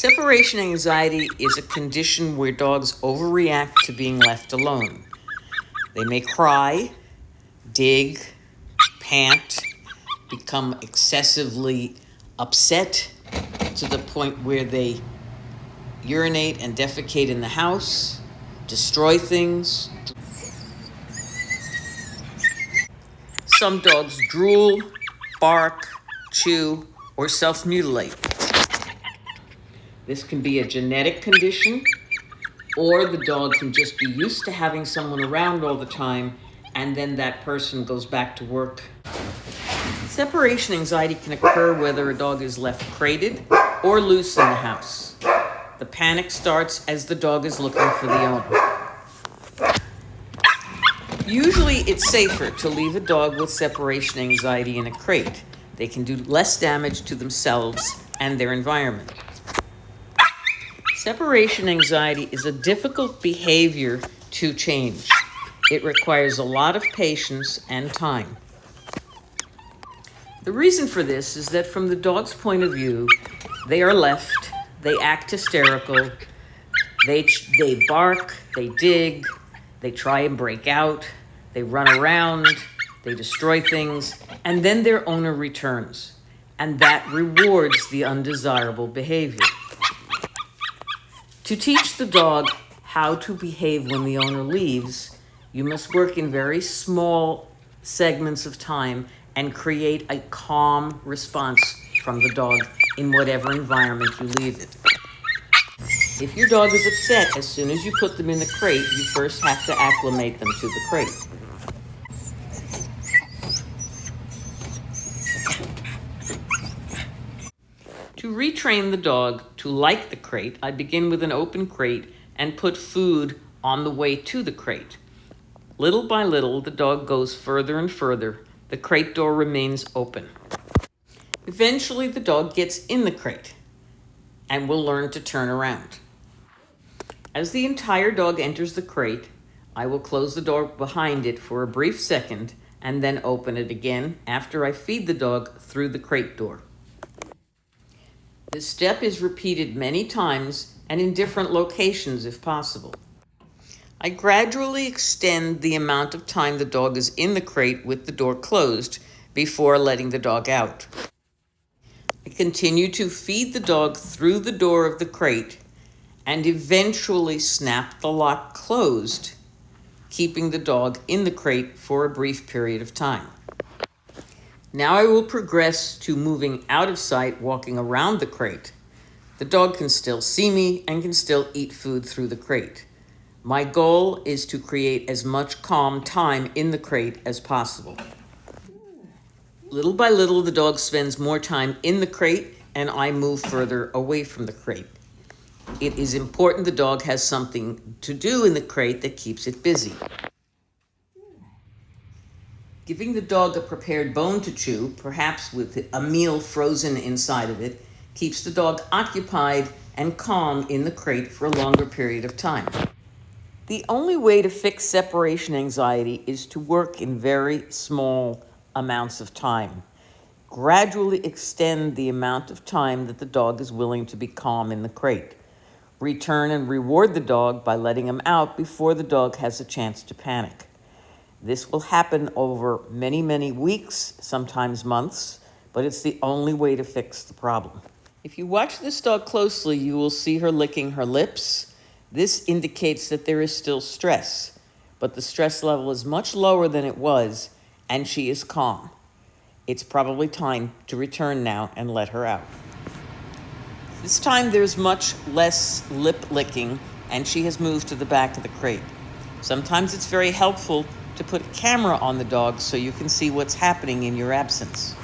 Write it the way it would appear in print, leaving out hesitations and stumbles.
Separation anxiety is a condition where dogs overreact to being left alone. They may cry, dig, pant, become excessively upset to the point where they urinate and defecate in the house, destroy things. Some dogs drool, bark, chew, or self-mutilate. This can be a genetic condition, or the dog can just be used to having someone around all the time, and then that person goes back to work. Separation anxiety can occur whether a dog is left crated or loose in the house. The panic starts as the dog is looking for the owner. Usually it's safer to leave a dog with separation anxiety in a crate. They can do less damage to themselves and their environment. Separation anxiety is a difficult behavior to change. It requires a lot of patience and time. The reason for this is that from the dog's point of view, they are left, they act hysterical, they bark, they dig, they try and break out, they run around, they destroy things, and then their owner returns, and that rewards the undesirable behavior. To teach the dog how to behave when the owner leaves, you must work in very small segments of time and create a calm response from the dog in whatever environment you leave it. If your dog is upset, as soon as you put them in the crate, you first have to acclimate them to the crate. To retrain the dog to like the crate, I begin with an open crate and put food on the way to the crate. Little by little, the dog goes further and further. The crate door remains open. Eventually, the dog gets in the crate and will learn to turn around. As the entire dog enters the crate, I will close the door behind it for a brief second and then open it again after I feed the dog through the crate door. This step is repeated many times and in different locations if possible. I gradually extend the amount of time the dog is in the crate with the door closed before letting the dog out. I continue to feed the dog through the door of the crate and eventually snap the lock closed, keeping the dog in the crate for a brief period of time. Now I will progress to moving out of sight, walking around the crate. The dog can still see me and can still eat food through the crate. My goal is to create as much calm time in the crate as possible. Little by little, the dog spends more time in the crate and I move further away from the crate. It is important the dog has something to do in the crate that keeps it busy. Giving the dog a prepared bone to chew, perhaps with a meal frozen inside of it, keeps the dog occupied and calm in the crate for a longer period of time. The only way to fix separation anxiety is to work in very small amounts of time. Gradually extend the amount of time that the dog is willing to be calm in the crate. Return and reward the dog by letting him out before the dog has a chance to panic. This will happen over many, many weeks, sometimes months, but it's the only way to fix the problem. If you watch this dog closely, you will see her licking her lips. This indicates that there is still stress, but the stress level is much lower than it was, and she is calm. It's probably time to return now and let her out. This time there's much less lip licking, and she has moved to the back of the crate. Sometimes it's very helpful to put a camera on the dog so you can see what's happening in your absence.